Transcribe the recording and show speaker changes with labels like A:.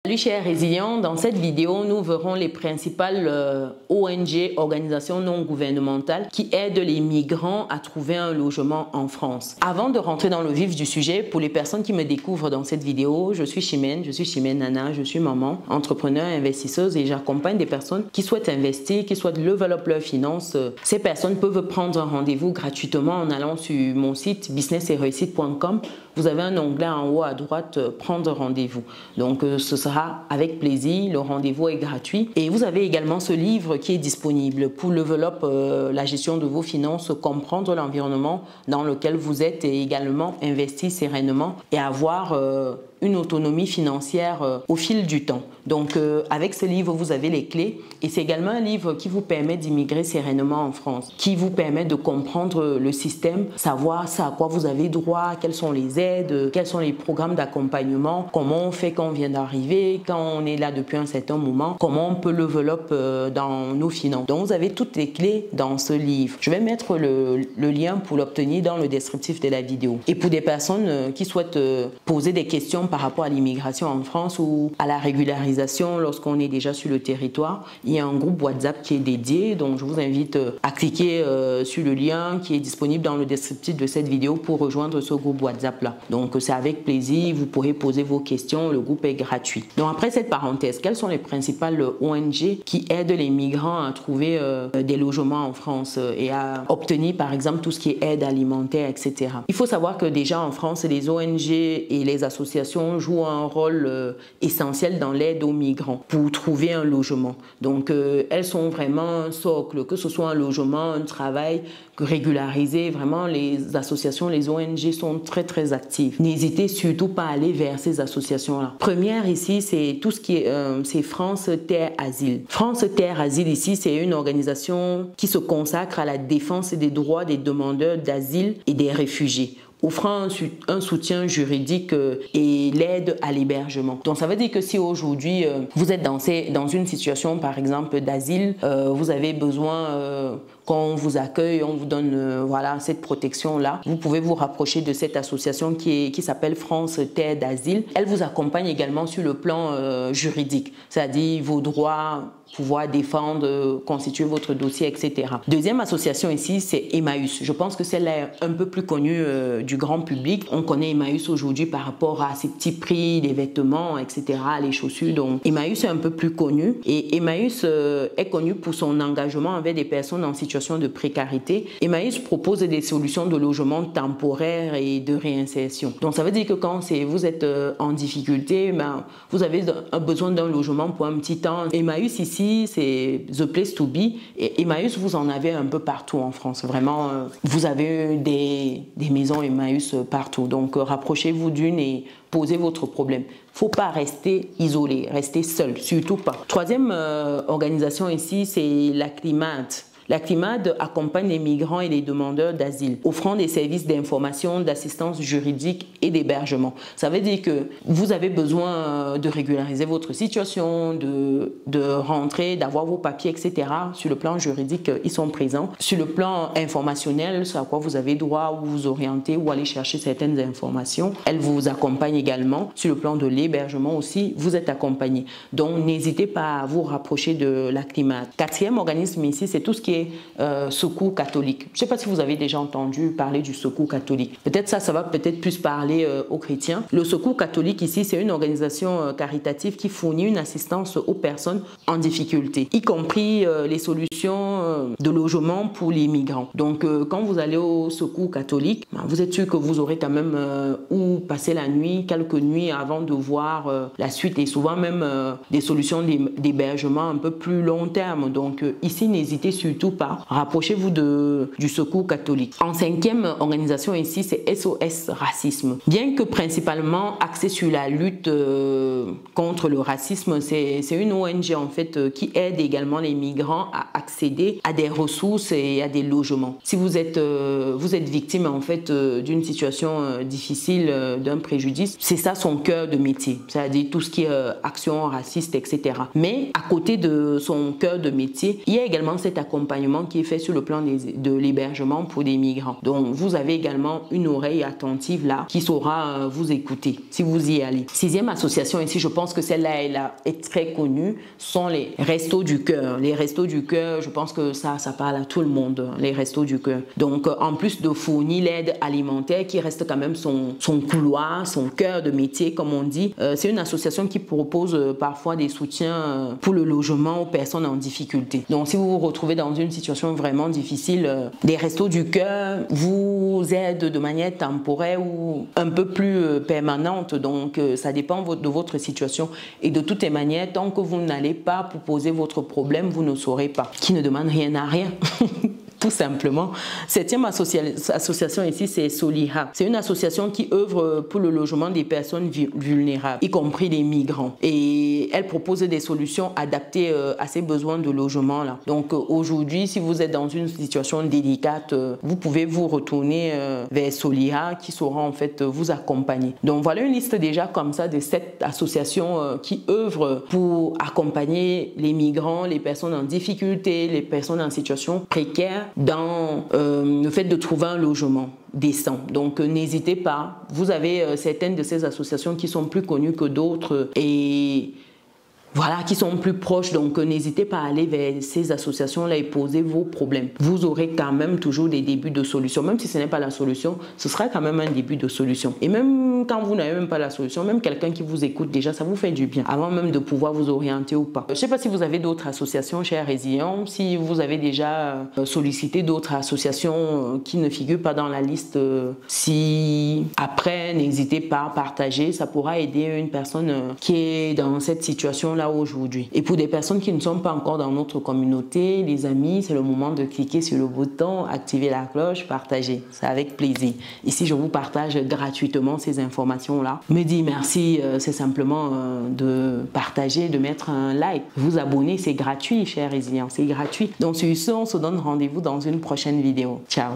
A: Salut chers résilients, dans cette vidéo nous verrons les principales ONG, organisations non gouvernementales qui aident les migrants à trouver un logement en France. Avant de rentrer dans le vif du sujet, pour les personnes qui me découvrent dans cette vidéo, je suis Chimène Nana, je suis maman, entrepreneur et investisseuse et j'accompagne des personnes qui souhaitent investir, qui souhaitent level up leurs finances. Ces personnes peuvent prendre un rendez-vous gratuitement en allant sur mon site businessetreusite.com. Vous avez un onglet en haut à droite, prendre rendez-vous. Donc ce sera avec plaisir, le rendez-vous est gratuit. Et vous avez également ce livre qui est disponible pour level up la gestion de vos finances, comprendre l'environnement dans lequel vous êtes et également investir sereinement et avoir une autonomie financière au fil du temps. Donc avec ce livre, vous avez les clés et c'est également un livre qui vous permet d'immigrer sereinement en France, qui vous permet de comprendre le système, savoir à quoi vous avez droit, quelles sont les aides, quels sont les programmes d'accompagnement, comment on fait quand on vient d'arriver, quand on est là depuis un certain moment, comment on peut level up dans nos finances. Donc vous avez toutes les clés dans ce livre. Je vais mettre le lien pour l'obtenir dans le descriptif de la vidéo. Et pour des personnes qui souhaitent poser des questions par rapport à l'immigration en France ou à la régularisation lorsqu'on est déjà sur le territoire, il y a un groupe WhatsApp qui est dédié, donc je vous invite à cliquer sur le lien qui est disponible dans le descriptif de cette vidéo pour rejoindre ce groupe WhatsApp là. Donc c'est avec plaisir, vous pourrez poser vos questions, le groupe est gratuit. Donc après cette parenthèse, quelles sont les principales ONG qui aident les migrants à trouver des logements en France et à obtenir par exemple tout ce qui est aide alimentaire, etc. Il faut savoir que déjà en France, les ONG et les associations jouent un rôle essentiel dans l'aide aux migrants pour trouver un logement. Donc elles sont vraiment un socle, que ce soit un logement, un travail régularisé. Vraiment les associations, les ONG sont très actives. N'hésitez surtout pas à aller vers ces associations-là. Première ici, c'est tout ce qui est c'est France Terre Asile. France Terre Asile ici, c'est une organisation qui se consacre à la défense des droits des demandeurs d'asile et des réfugiés, offrant un soutien juridique et l'aide à l'hébergement. Donc ça veut dire que si aujourd'hui vous êtes dans une situation par exemple d'asile, vous avez besoin qu'on vous accueille, on vous donne voilà, cette protection-là, vous pouvez vous rapprocher de cette association qui s'appelle France Terre d'Asile. Elle vous accompagne également sur le plan juridique, c'est-à-dire vos droits, pouvoir défendre, constituer votre dossier, etc. Deuxième association ici, c'est Emmaüs. Je pense que celle-là est un peu plus connue du grand public. On connaît Emmaüs aujourd'hui par rapport à ses petits prix, les vêtements, etc., les chaussures. Donc Emmaüs est un peu plus connu. Et Emmaüs est connu pour son engagement avec des personnes en situation de précarité. Emmaüs propose des solutions de logement temporaire et de réinsertion. Donc ça veut dire que quand vous êtes en difficulté, vous avez besoin d'un logement pour un petit temps. Emmaüs ici, c'est the place to be. Et Emmaüs, vous en avez un peu partout en France. Vraiment, vous avez des maisons Emmaüs partout. Donc rapprochez-vous d'une et posez votre problème. Faut pas rester isolé, rester seul, surtout pas. Troisième organisation ici, c'est la Climate. La Climate accompagne les migrants et les demandeurs d'asile, offrant des services d'information, d'assistance juridique et d'hébergement. Ça veut dire que vous avez besoin de régulariser votre situation, de rentrer, d'avoir vos papiers, etc. Sur le plan juridique, ils sont présents. Sur le plan informationnel, c'est à quoi vous avez droit, où vous orienter, où aller chercher certaines informations. Elle vous accompagne également. Sur le plan de l'hébergement aussi, vous êtes accompagné. Donc, n'hésitez pas à vous rapprocher de la Climate. Quatrième organisme ici, c'est tout ce qui est Secours catholique. Je ne sais pas si vous avez déjà entendu parler du Secours catholique. Peut-être ça va peut-être plus parler aux chrétiens. Le Secours catholique ici, c'est une organisation caritative qui fournit une assistance aux personnes en difficulté, y compris les solutions de logement pour les migrants. Donc quand vous allez au Secours catholique, vous êtes sûr que vous aurez quand même où passer la nuit, quelques nuits avant de voir la suite et souvent même des solutions d'hébergement un peu plus long terme. Donc ici, n'hésitez surtout pas. Rapprochez-vous du Secours catholique. En cinquième organisation ici, c'est SOS Racisme. Bien que principalement axée sur la lutte contre le racisme, c'est une ONG en fait qui aide également les migrants à accéder à des ressources et à des logements. Si vous êtes victime en fait d'une situation difficile, d'un préjudice, c'est ça son cœur de métier, c'est-à-dire tout ce qui est action raciste, etc. Mais à côté de son cœur de métier, il y a également cet accompagnement accompagnement qui est fait sur le plan de l'hébergement pour des migrants. Donc, vous avez également une oreille attentive là qui saura vous écouter si vous y allez. Sixième association ici, je pense que celle-là est très connue, sont les Restos du Cœur. Les Restos du Cœur, je pense que ça parle à tout le monde, les Restos du Cœur. Donc, en plus de fournir l'aide alimentaire qui reste quand même son couloir, son cœur de métier, comme on dit, c'est une association qui propose parfois des soutiens pour le logement aux personnes en difficulté. Donc, si vous vous retrouvez dans une situation vraiment difficile, les Restos du Cœur vous aident de manière temporaire ou un peu plus permanente. Donc, ça dépend de votre situation. Et de toutes les manières, tant que vous n'allez pas proposer votre problème, vous ne saurez pas. Qui ne demande rien à rien. Tout simplement. Septième association ici, c'est Soliha. C'est une association qui œuvre pour le logement des personnes vulnérables, y compris des migrants. Et elle propose des solutions adaptées à ces besoins de logement là. Donc aujourd'hui, si vous êtes dans une situation délicate, vous pouvez vous retourner vers Soliha qui saura en fait vous accompagner. Donc voilà une liste déjà comme ça de 7 associations qui œuvrent pour accompagner les migrants, les personnes en difficulté, les personnes en situation précaire dans le fait de trouver un logement décent. Donc n'hésitez pas, vous avez certaines de ces associations qui sont plus connues que d'autres et voilà, qui sont plus proches, donc n'hésitez pas à aller vers ces associations-là et poser vos problèmes. Vous aurez quand même toujours des débuts de solution, même si ce n'est pas la solution, ce sera quand même un début de solution. Et même quand vous n'avez même pas la solution, même quelqu'un qui vous écoute déjà, ça vous fait du bien, avant même de pouvoir vous orienter ou pas. Je ne sais pas si vous avez d'autres associations, chers résilients, si vous avez déjà sollicité d'autres associations qui ne figurent pas dans la liste, si après, n'hésitez pas à partager, ça pourra aider une personne qui est dans cette situation là aujourd'hui. Et pour des personnes qui ne sont pas encore dans notre communauté, les amis, c'est le moment de cliquer sur le bouton, activer la cloche, partager. C'est avec plaisir. Ici, je vous partage gratuitement ces informations-là. Me dire merci, c'est simplement de partager, de mettre un like. Vous abonner, c'est gratuit, chers résilients, c'est gratuit. Donc sur ce, on se donne rendez-vous dans une prochaine vidéo. Ciao!